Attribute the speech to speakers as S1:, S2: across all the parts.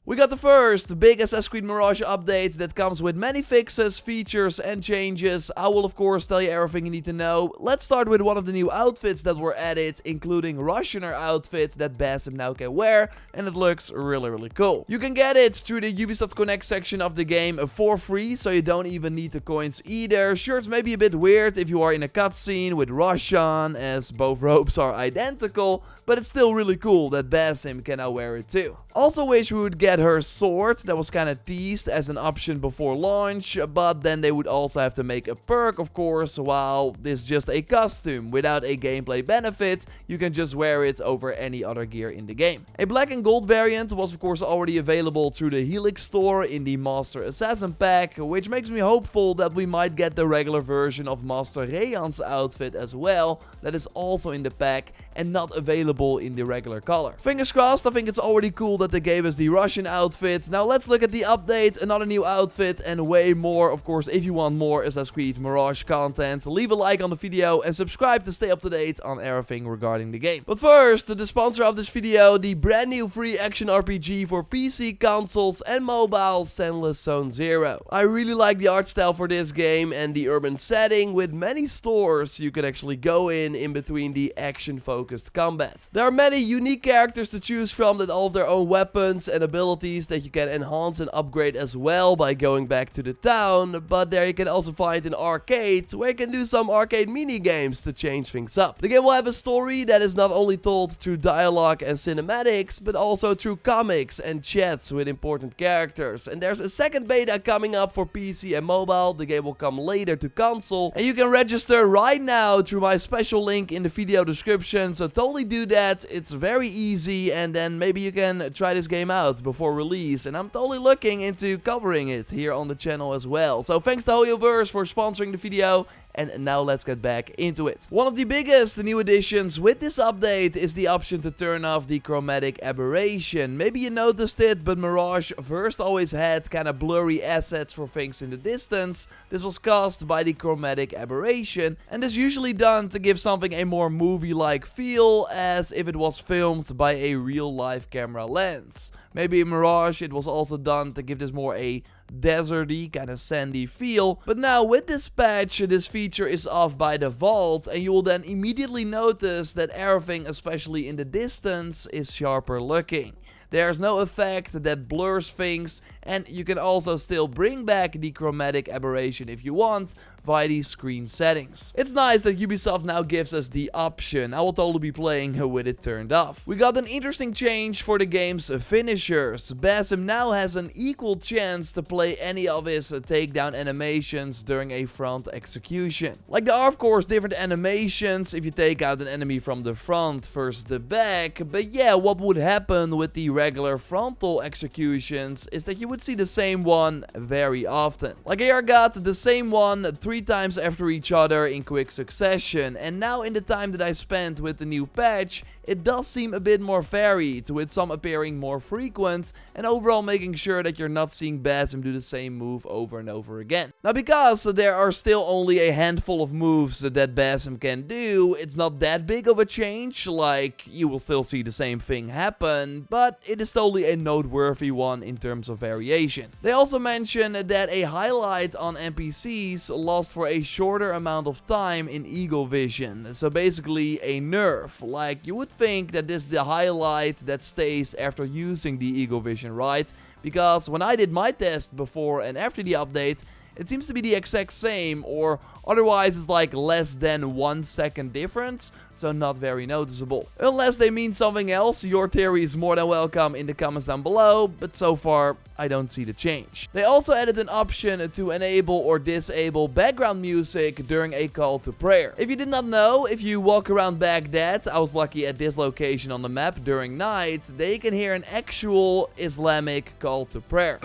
S1: We got the first big Assassin's Creed Mirage update that comes with many fixes, features and changes. I will of course tell you everything you need to know. Let's start with one of the new outfits that were added, including Roshaner outfit that Basim now can wear, and it looks really cool. You can get it through the Ubisoft Connect section of the game for free, so you don't even need the coins either. Shirts may be a bit weird if you are in a cutscene with Roshan, as both robes are identical, but it's still really cool that Basim can now wear it too. Also wish we would get her sword. That was kind of teased as an option before launch, but then they would also have to make a perk, of course, while this is just a costume without a gameplay benefit. You can just wear it over any other gear in the game. A black and gold variant was of course already available through the Helix store in the Master Assassin pack, which makes me hopeful that we might get the regular version of Master Rayan's outfit as well, that is also in the pack and not available in the regular color. Fingers crossed. I think it's already cool that they gave us the Russian outfit. Now let's look at the update, another new outfit and way more. Of course, if you want more Assassin's Creed Mirage content, leave a like on the video and subscribe to stay up to date on everything regarding the game. But first, the sponsor of this video, the brand new free action RPG for PC, consoles and mobile, Senless Zone Zero. I really like the art style for this game and the urban setting with many stores you can actually go in between the action focused combat. There are many unique characters to choose from that all have their own weapons and abilities that you can enhance and upgrade as well by going back to the town, but there you can also find an arcade where you can do some arcade mini games to change things up. The game will have a story that is not only told through dialogue and cinematics, but also through comics and chats with important characters. And there's a second beta coming up for PC and mobile. The game will come later to console, and you can register right now through my special link in the video description, so totally do that. It's very easy, and then maybe you can try this game out before release, and I'm totally looking into covering it here on the channel as well. So thanks to Hoyoverse for sponsoring the video. And now let's get back into it. One of the biggest new additions with this update is the option to turn off the chromatic aberration. Maybe you noticed it, but Mirage first always had kind of blurry assets for things in the distance. This was caused by the chromatic aberration, and is usually done to give something a more movie-like feel, as if it was filmed by a real-life camera lens. Maybe in Mirage it was also done to give this more a deserty, kind of sandy feel, but now with this patch, this feature is off by default, and you will then immediately notice that everything, especially in the distance, is sharper looking. There's no effect that blurs things, and you can also still bring back the chromatic aberration if you want via the screen settings. It's nice that Ubisoft now gives us the option. I will totally be playing with it turned off. We got an interesting change for the game's finishers. Basim now has an equal chance to play any of his takedown animations during a front execution. Like there are of course different animations if you take out an enemy from the front versus the back, but yeah, what would happen with the regular frontal executions is that you would see the same one very often. Like here I got the same one 3 times after each other in quick succession, and now in the time that I spent with the new patch, it does seem a bit more varied, with some appearing more frequent, and overall making sure that you're not seeing Basim do the same move over and over again. Now because there are still only a handful of moves that Basim can do, it's not that big of a change, like you will still see the same thing happen, but it is totally a noteworthy one in terms of variation. They also mention that a highlight on NPCs lost for a shorter amount of time in Eagle Vision, so basically a nerf. Like you would think that this is the highlight that stays after using the Eagle Vision, right? Because when I did my test before and after the update, it seems to be the exact same, or otherwise it's like less than 1 second difference, so not very noticeable. Unless they mean something else, your theory is more than welcome in the comments down below, but so far I don't see the change. They also added an option to enable or disable background music during a call to prayer. If you did not know, if you walk around Baghdad, I was lucky at this location on the map during night, they can hear an actual Islamic call to prayer.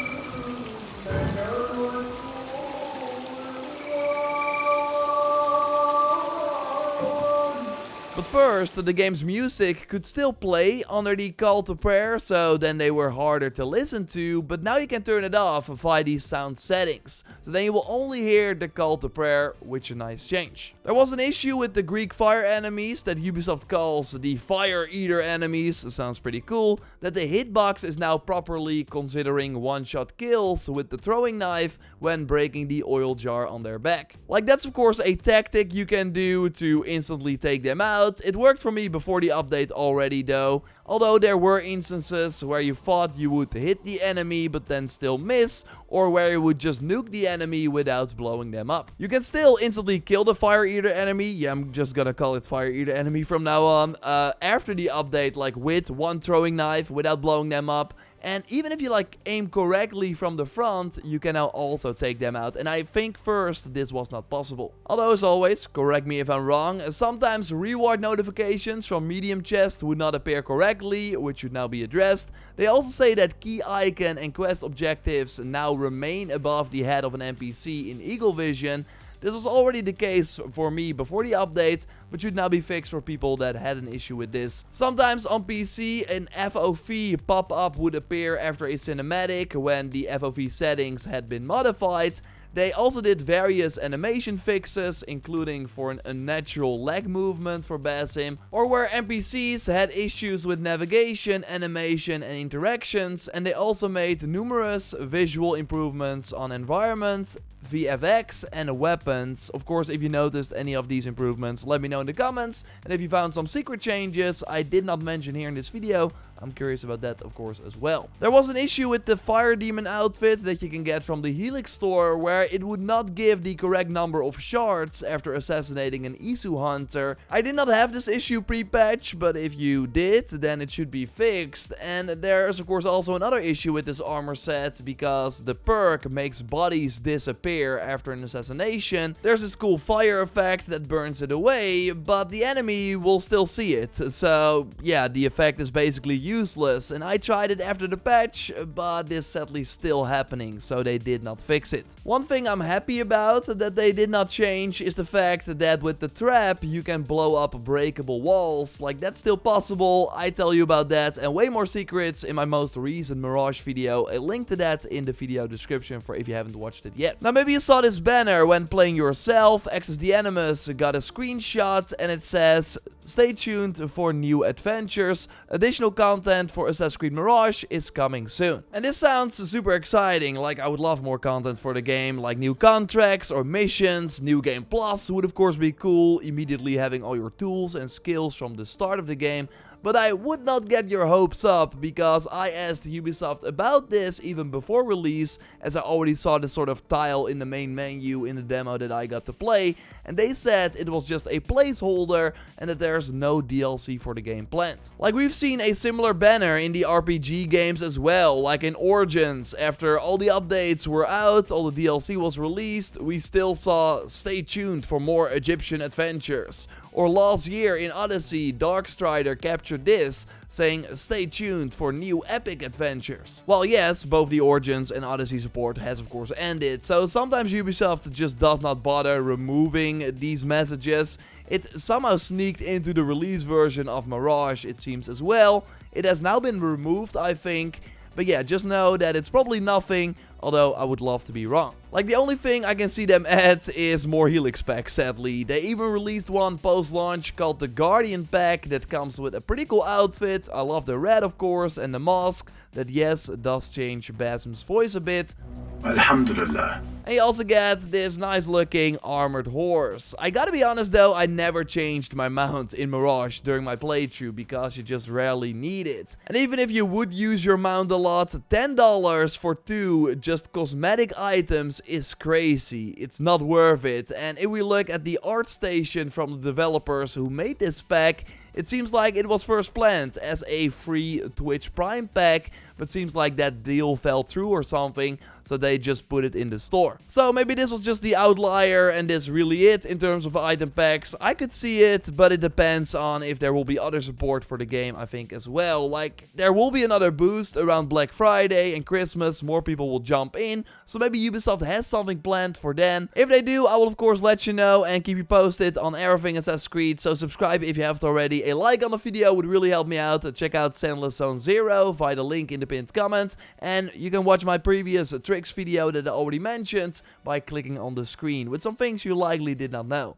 S1: But But first, the game's music could still play under the call to prayer, so then they were harder to listen to, but now you can turn it off via these sound settings. So then you will only hear the call to prayer, which is a nice change. There was an issue with the Greek fire enemies that Ubisoft calls the fire eater enemies. That sounds pretty cool. That the hitbox is now properly considering one-shot kills with the throwing knife when breaking the oil jar on their back. Like, that's of course a tactic you can do to instantly take them out. It worked for me before the update already though, although there were instances where you thought you would hit the enemy but then still miss, or where you would just nuke the enemy without blowing them up. You can still instantly kill the fire eater enemy, yeah, I'm just gonna call it fire eater enemy from now on, after the update, like with one throwing knife without blowing them up. And even if you like aim correctly from the front, you can now also take them out. And I think first this was not possible. Although as always, correct me if I'm wrong, sometimes reward notifications from medium chest would not appear correctly, which should now be addressed. They also say that key icon and quest objectives now remain above the head of an NPC in eagle vision. This was already the case for me before the update, but should now be fixed for people that had an issue with this. Sometimes on PC, an FOV pop-up would appear after a cinematic when the FOV settings had been modified. They also did various animation fixes, including for an unnatural leg movement for Basim, or where NPCs had issues with navigation, animation and interactions, and they also made numerous visual improvements on environment, VFX and weapons. Of course, if you noticed any of these improvements, let me know in the comments. And if you found some secret changes I did not mention here in this video, I'm curious about that, of course, as well. There was an issue with the Fire Demon outfit that you can get from the Helix store, where it would not give the correct number of shards after assassinating an Isu hunter. I did not have this issue pre-patch, but if you did, then it should be fixed. And there's, of course, also another issue with this armor set, because the perk makes bodies disappear after an assassination. There's this cool fire effect that burns it away, but the enemy will still see it. So yeah, the effect is basically useless, and I tried it after the patch, but this sadly still happening, so they did not fix it. One thing I'm happy about that they did not change is the fact that with the trap you can blow up breakable walls. Like, that's still possible. I tell you about that and way more secrets in my most recent Mirage video. A link to that in the video description for if you haven't watched it yet. Now, maybe you saw this banner when playing yourself. Access the Animus got a screenshot and it says, "Stay tuned for new adventures. Additional content for Assassin's Creed Mirage is coming soon." And this sounds super exciting. Like, I would love more content for the game, like new contracts or missions. New Game Plus would of course be cool, immediately having all your tools and skills from the start of the game. But I would not get your hopes up, because I asked Ubisoft about this even before release, as I already saw this sort of tile in the main menu in the demo that I got to play, and they said it was just a placeholder and that there's no DLC for the game planned. Like, we've seen a similar banner in the RPG games as well, like in Origins. After all the updates were out, all the DLC was released, we still saw "Stay tuned for more Egyptian adventures." Or last year in Odyssey, Darkstrider captured this, saying "Stay tuned for new epic adventures." Well, yes, both the Origins and Odyssey support has of course ended, so sometimes Ubisoft just does not bother removing these messages. It somehow sneaked into the release version of Mirage, it seems, as well. It has now been removed, I think. But yeah, just know that it's probably nothing, although I would love to be wrong. Like, the only thing I can see them add is more Helix packs, sadly. They even released one post-launch called the Guardian pack that comes with a pretty cool outfit. I love the red, of course, and the mask that, yes, does change Basim's voice a bit.
S2: Alhamdulillah.
S1: And you also get this nice looking armored horse. I gotta be honest though, I never changed my mount in Mirage during my playthrough, because you just rarely need it. And even if you would use your mount a lot, $10 for 2 just cosmetic items is crazy. It's not worth it. And if we look at the art station from the developers who made this pack, it seems like it was first planned as a free Twitch Prime pack, but seems like that deal fell through or something, so they just put it in the store. more. So maybe this was just the outlier and that's really it in terms of item packs. I could see it, but it depends on if there will be other support for the game, I think, as well. Like, there will be another boost around Black Friday and Christmas. More people will jump in, so maybe Ubisoft has something planned for then. If they do, I will of course let you know and keep you posted on everything Assassin's Creed. So subscribe if you haven't already. A like on the video would really help me out. Check out Sandless Zone Zero via the link in the pinned comment, and you can watch my previous tricks video that I already mentioned by clicking on the screen with some things you likely did not know.